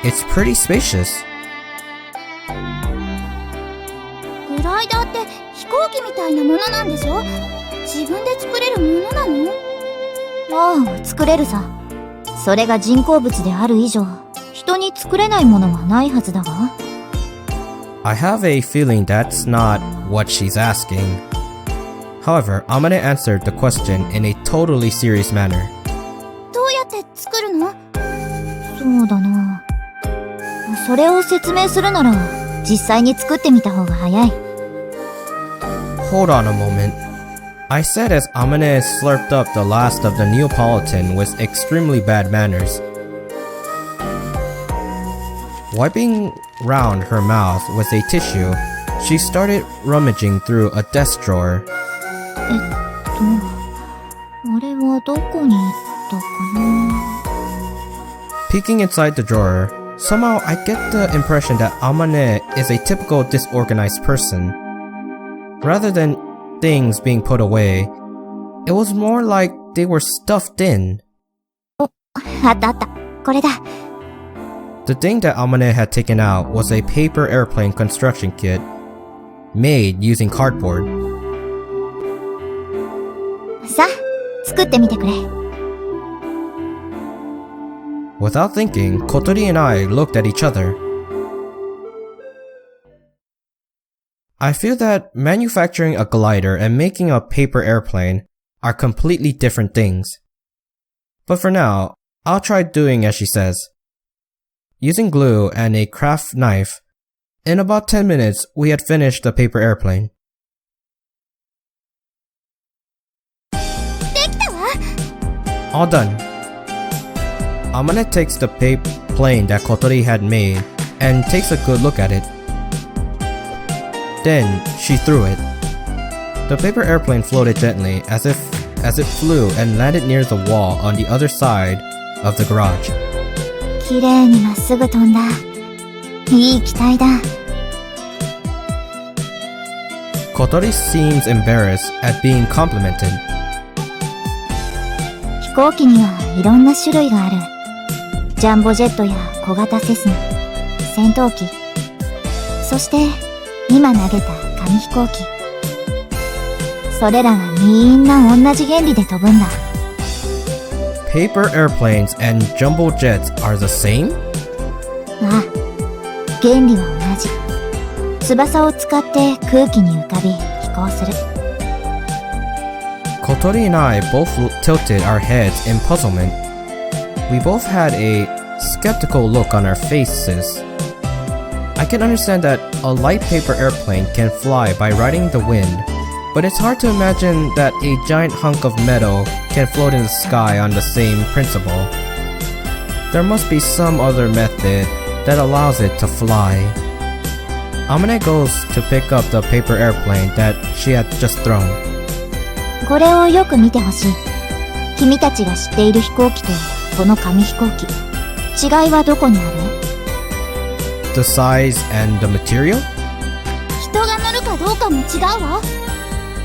it's pretty spacious. グライダーって飛行機みたいなものなんでしょ？自分で作れるものなの？ああ、作れるさ。それが人工物である以上、人に作れないものはないはずだが。I have a feeling that's not what she's asking. However, Amane answered the question in a totally serious manner. どうやって作るの？そうだな。それを説明するなら、実際に作ってみた方が早い。Hold on a moment. I said as Amane slurped up the last of the Neapolitan with extremely bad manners. Wiping round her mouth with a tissue, she started rummaging through a desk drawer. あれはどこに行ったかな。Peeking inside the drawer, somehow I get the impression that Amane is a typical disorganized person. Rather than things being put away, it was more like they were stuffed in. あったあった。これだ。The thing that Amane had taken out was a paper airplane construction kit made using cardboard. さあ、作ってみてくれ。Without thinking, Kotori and I looked at each other. I feel that manufacturing a glider and making a paper airplane are completely different things. But for now, I'll try doing as she says. Using glue and a craft knife, in about 10 minutes we had finished the paper airplane. できたわ。 All done. Amane takes the plane that Kotori had made and takes a good look at it. Then she threw it. The paper airplane floated gently as it flew and landed near the wall on the other side of the garage. 綺麗にまっすぐ飛んだ。いい機体だ。Kotori seems embarrassed at being complimented. 飛行機にはいろんな種類がある。ジャンボジェットや小型セスナ、戦闘機、そして今投げた紙飛行機。それらがみんな同じ原理で飛ぶんだ。Paper airplanes and jumbo jets are the same? ああ、原理は同じ。翼を使って空気に浮かび飛行する。Kotori and I both tilted our heads in puzzlement. We both had a skeptical look on our faces. I can understand that a light paper airplane can fly by riding the wind, but it's hard to imagine that a giant hunk of metal can float in the sky on the same principle. There must be some other method that allows it to fly. Amane goes to pick up the paper airplane that she had just thrown. これをよく見てほしい。君たちが知っている飛行機とこの紙飛行機。違いはどこにある？ The size and the material? 人が乗るかどうかも違うわ。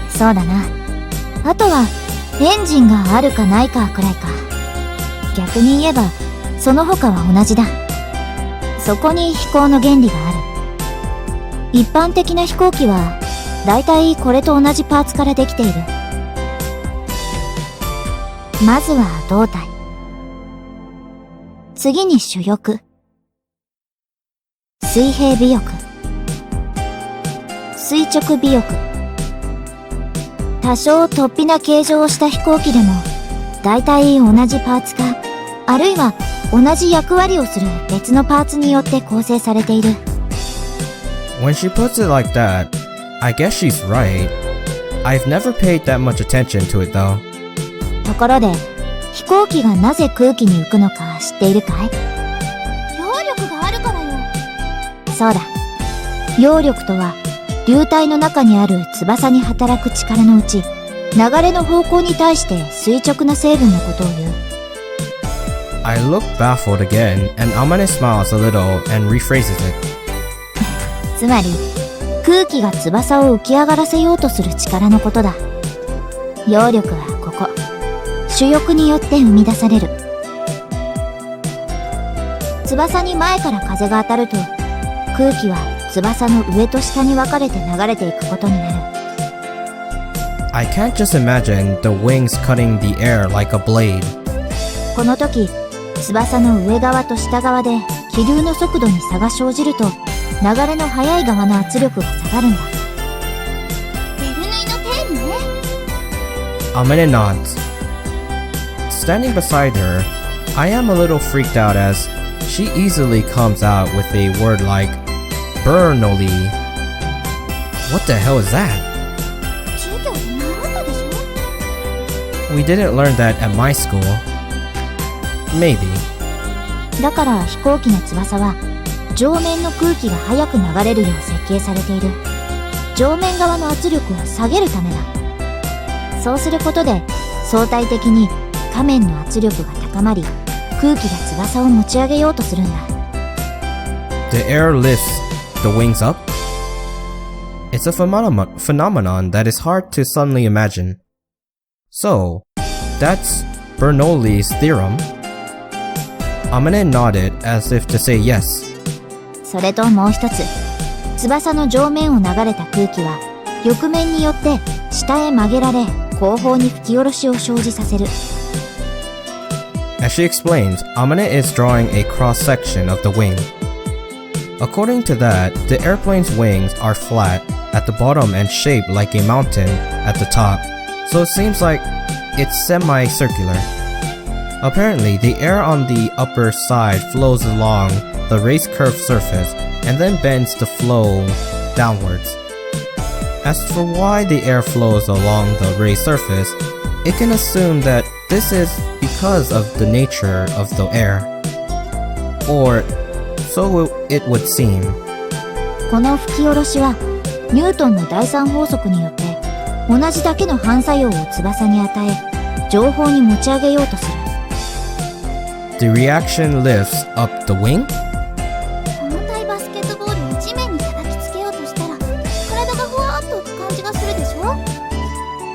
そうだな。あとはエンジンがあるかないかくらいか。逆に言えばその他は同じだ。そこに飛行の原理がある。一般的な飛行機はだいたいこれと同じパーツからできている。まずは胴体。次に主翼。水平尾翼。垂直尾翼。多少突飛な形状をした飛行機でも、だいたい同じパーツか、あるいは同じ役割をする別のパーツによって構成されている。When she puts it like that, I guess she's right. I've never paid that much attention to it though. ところで、飛行機がなぜ空気に浮くのか知っているかい？揚力があるからよ。そうだ。揚力とは、流体の中にある翼に働く力のうち、流れの方向に対して垂直な成分のことを言う。I look baffled again, and Amane smiles a little and rephrases it. つまり、空気が翼を浮き上がらせようとする力のことだ。揚力はここ、主翼によって生み出される。翼に前から風が当たると、空気は翼の上と下に分かれて流れていくことになる。I can't just imagine the wings cutting the air like a blade. この時、翼の上側と下側で気流の速度に差が生じると、流れの速い側の圧力が下がるんだ。ベルヌイの定理ね。Amane nods. Standing beside her, I am a little freaked out as she easily comes out with a word like Bernoli. What the hell is that? 授業で習ったでしょ？ We didn't learn that at my school. Maybe. だから飛行機の翼は上面の空気が速く流れるよう設計されている。上面側の圧力を下げるためだ。そうすることで相対的に下面の圧力が高まり、空気が翼を持ち上げようとするんだ。The air lifts the wings up? It's a phenomenon that is hard to suddenly imagine. So, that's Bernoulli's theorem? Amane nodded as if to say yes. それともう一つ、翼の上面を流れた空気は翼面によって下へ曲げられ、後方に吹き下ろしを生じさせる。As she explains, Amane is drawing a cross-section of the wing. According to that, the airplane's wings are flat at the bottom and shaped like a mountain at the top, so it seems like it's semi-circular. Apparently, the air on the upper side flows along the raised curved surface and then bends to flow downwards. As for why the air flows along the raised surface, it can assume that this is because of the nature of the air. Or, so it would seem. この吹き下ろしはニュートンの第三法則によって同じだけの反作用を翼に与え、上方に持ち上げようとする。The reaction lifts up the wing? 重たいバスケットボールを地面に叩きつけようとしたら体がふわーっと浮く感じがするでしょ？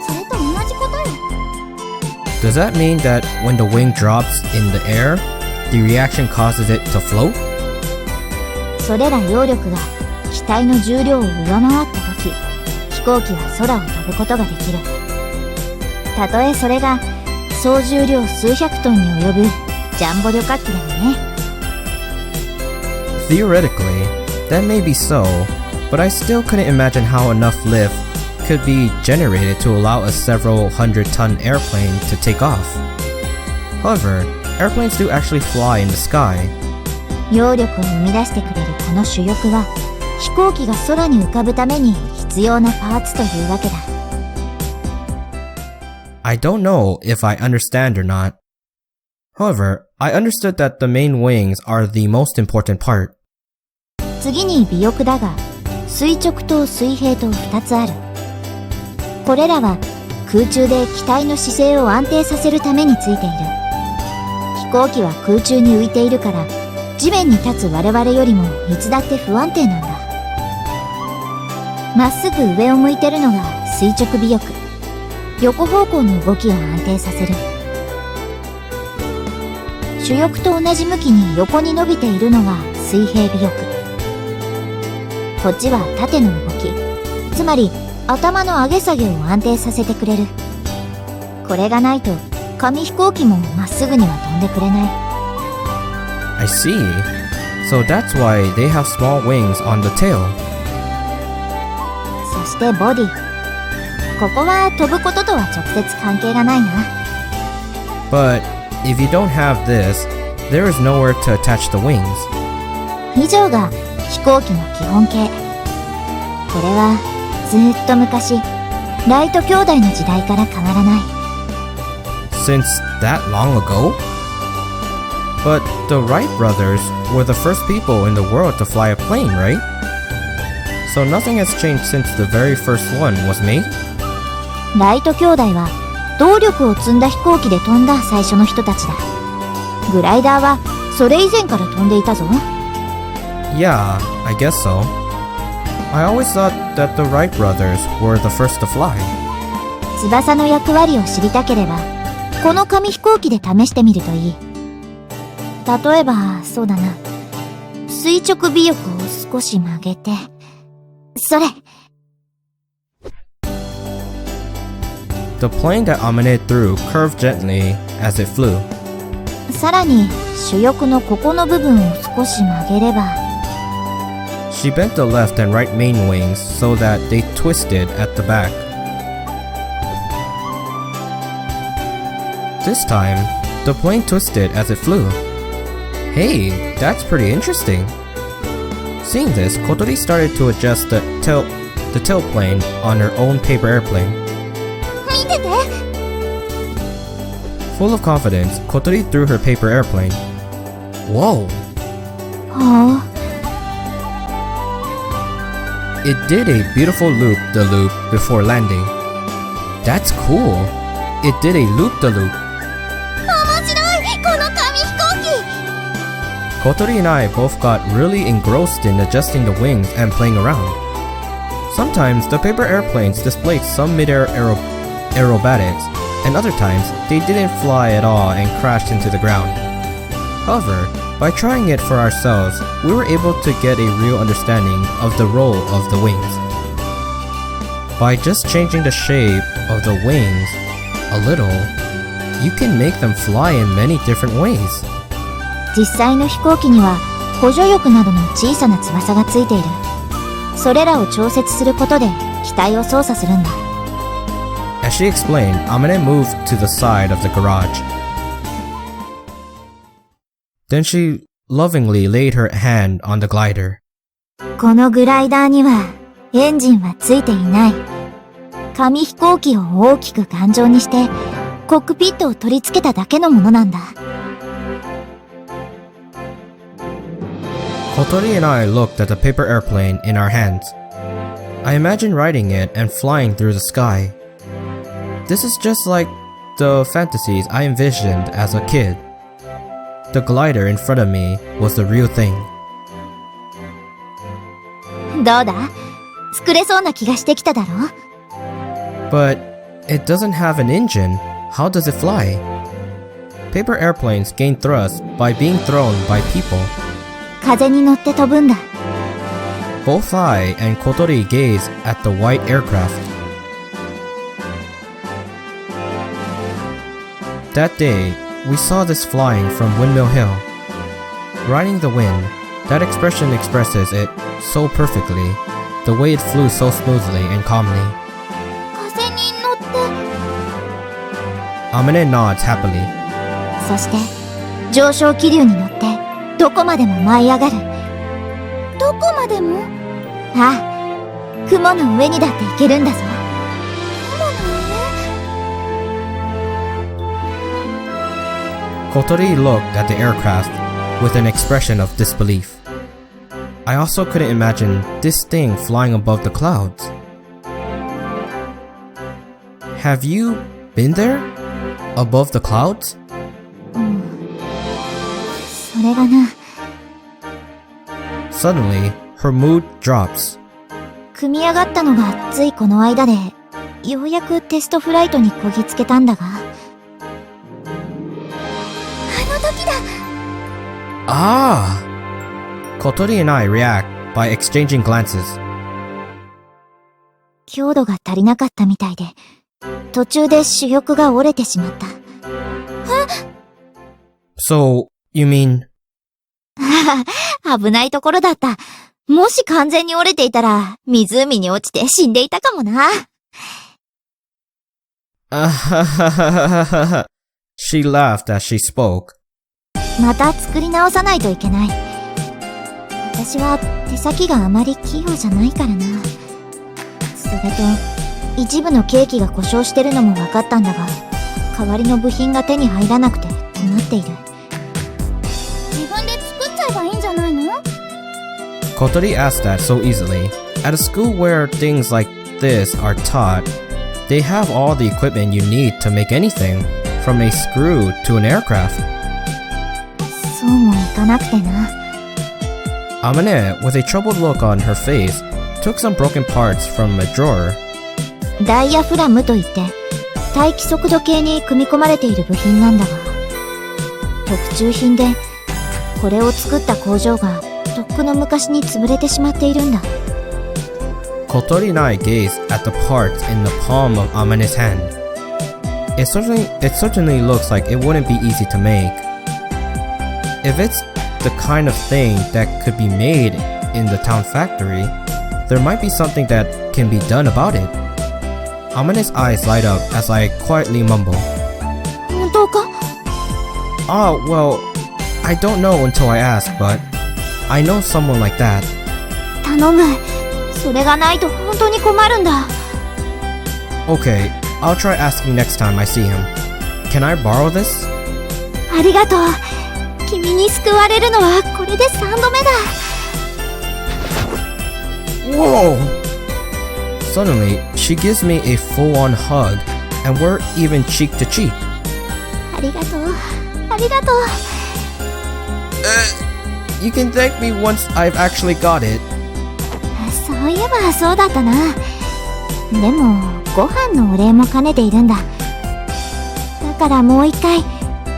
それと同じことよ。Does that mean that when the wing drops in the air, the reaction causes it to float? それら揚力が機体の重量を上回った時、飛行機は空を飛ぶことができる。たとえそれが総重量数百トンに及ぶジャンボ旅客機でもね。Theoretically, that may be so, but I still couldn't imagine how enough lift could be generated to allow a several hundred-ton airplane to take off. However, airplanes do actually fly in the sky. 揚力を生み出してくれるこの主翼は飛行機が空に浮かぶために必要なパーツというわけだ。I don't know if I understand or not. However, I understood that the main wings are the most important part. 次に尾翼だが、垂直と水平と2つある。これらは空中で機体の姿勢を安定させるためについている。飛行機は空中に浮いているから、地面に立つ我々よりもいつだって不安定なんだ。まっすぐ上を向いてるのが垂直尾翼。横方向の動きを安定させる。主翼と同じ向きに横に伸びているのが水平尾翼。こっちは縦の動き。つまり頭の上げ下げを安定させてくれる。これがないと紙飛行機もまっすぐには飛んでくれない。I see. So that's why they have small wings on the tail. そしてボディ。ここは飛ぶこととは直接関係がないな。But if you don't have this, there is nowhere to attach the wings. 以上が飛行機の基本形。これはずーっと昔、ライト兄弟の時代から変わらない。Since that long ago? But the Wright brothers were the first people in the world to fly a plane, right? So nothing has changed since the very first one was made? ライト兄弟は動力を積んだ飛行機で飛んだ最初の人たちだ。グライダーはそれ以前から飛んでいたぞ。Yeah, I guess so. I always thought that the Wright brothers were the first to fly. 翼の役割を知りたければ、この紙飛行機で試してみるといい。例えば、そうだな。垂直尾翼を少し曲げて。それ。The plane that Amane threw curved gently as it flew. さらに、主翼のここの部分を少し曲げれば。She bent the left and right main wings so that they twisted at the back. This time, the plane twisted as it flew. Hey, that's pretty interesting. Seeing this, Kotori started to adjust the tailplane on her own paper airplane. 見てて。 Full of confidence, Kotori threw her paper airplane. Whoa! は It did a beautiful loop-the-loop before landing. That's cool. It did a loop-the-loop. 面白い、この紙飛行機。 Kotori and I both got really engrossed in adjusting the wings and playing around. Sometimes the paper airplanes displayed some mid-air aerobatics, and other times they didn't fly at all and crashed into the ground. However, by trying it for ourselves, we were able to get a real understanding of the role of the wings. By just changing the shape of the wings a little, you can make them fly in many different ways. 実際の飛行機には補助翼などの小さな翼がついている。それらを調節することで機体を操作するんだ。As she explained, Amane moved to the side of the garage. Then she lovingly laid her hand on the glider. このグライダーにはエンジンはついていない。紙飛行機を大きく頑丈にしてコックピットを取り付けただけのものなんだ。Kotori and I looked at the paper airplane in our hands. I imagined riding it and flying through the sky. This is just like the fantasies I envisioned as a kid. The glider in front of me was the real thing. どうだ？作れそうな気がしてきただろ？ But it doesn't have an engine. How does it fly? Paper airplanes gain thrust by being thrown by people. 風に乗って飛ぶんだ。Both I and Kotori gazed at the white aircraft. That day, we saw this flying from Windmill Hill. Riding the wind, that expression expresses it so perfectly, the way it flew so smoothly and calmly. 風に乗って。 Amane nods happily. そして上昇気流に乗ってどこまでも舞い上がる。どこまでも？ああ、雲の上にだって行けるんだぞ。Kotori looked at the aircraft with an expression of disbelief. I also couldn't imagine this thing flying above the clouds. Have you been there? Above the clouds? それがな、 Suddenly, her mood drops. 組み上がったのがついこの間で、ようやくテストフライトにこぎつけたんだが。あの時だ。 Ah! Kotori and I react by exchanging glances. 強度が足りなかったみたいで、途中で主翼が折れてしまった。So, you mean... 危ないところだった。もし完全に折れていたら、湖に落ちて死んでいたかもな。She laughed as she spoke. また作り直さないといけない。私は手先があまり器用じゃないからな。それと、一部のケーキが故障してるのも分かったんだが、代わりの部品が手に入らなくて困っている。自分で作っちゃえばいいんじゃないの？ Kotori asked that so easily. At a school where things like this are taught, they have all the equipment you need to make anything, from a screw to an aircraft. そうもいかなくてな。Amane, with a troubled look on her face, took some broken parts from a drawer. ダイヤフラムといって、待機速度計に組み込まれている部品なんだが、特注品で、これを作った工場がとっくの昔に潰れてしまっているんだ。Kotori and I gazed at the parts in the palm of Amane's hand. It certainly looks like it wouldn't be easy to make. If it's the kind of thing that could be made in the town factory, there might be something that can be done about it. Amane's eyes light up as I quietly mumble. 本当か？ Well, I don't know until I ask, but I know someone like that. 頼む。それがないと本当に困るんだ。Okay, I'll try asking next time I see him. Can I borrow this? ありがとう。君に救われるのはこれで3度目だ。Whoa! Suddenly, she gives me a full-on hug, and we're even cheek to cheek. ありがとう。ありがとう。You can thank me once I've actually got it. そういえばそうだったな。でも、ご飯のお礼も兼ねているんだ。だからもう一回、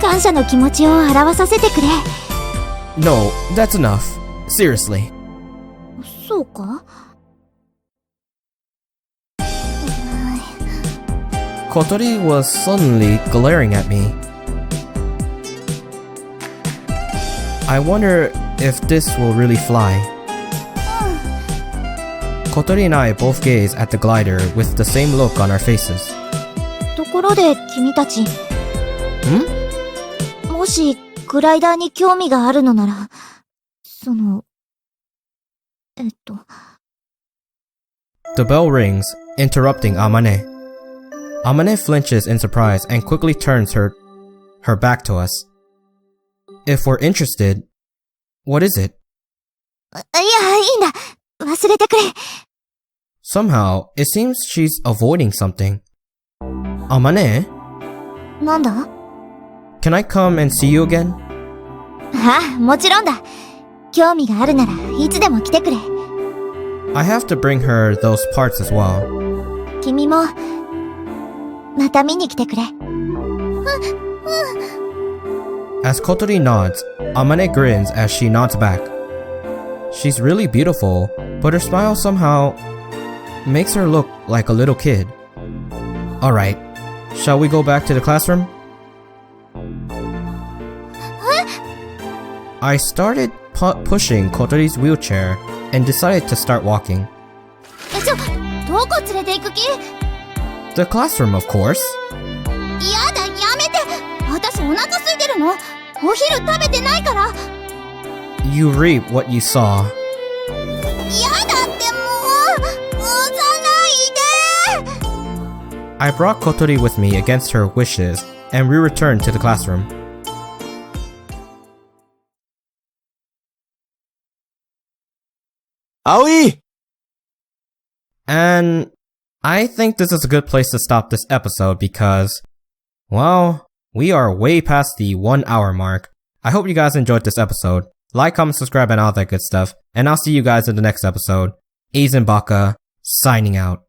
感謝の気持ちを表させてくれ。No, that's enough. Seriously. そうかKotori was suddenly glaring at me. I wonder if this will really fly. Kotori and I both gaze at the glider with the same look on our faces. ところで君たち、もしグライダーに興味があるのなら、The bell rings, interrupting Amane. Amane flinches in surprise and quickly turns her back to us. If we're interested, what is it? いや、いいんだ。忘れてくれ。Somehow, it seems she's avoiding something. Amane, なんだ can I come and see you again? ああ、もちろんだ。興味があるならいつでも来てくれ。I have to bring her those parts as well. 君も、また見に来てくれ。As Kotori nods, Amane grins as she nods back. She's really beautiful, but her smile somehow makes her look like a little kid. Alright, shall we go back to the classroom? I started pushing Kotori's wheelchair and decided to start walking. どこ連れて行く気？ The classroom, of course. やだ、やめて。私お腹空いてるの。お昼食べてないから。You reap what you sow. やだってもう。押さないで。I brought Kotori with me against her wishes, and we returned to the classroom. Aoi! And I think this is a good place to stop this episode because, well, we are way past the 1 hour mark. I hope you guys enjoyed this episode. Like, comment, subscribe, and all that good stuff. And I'll see you guys in the next episode. Aznbaka, signing out.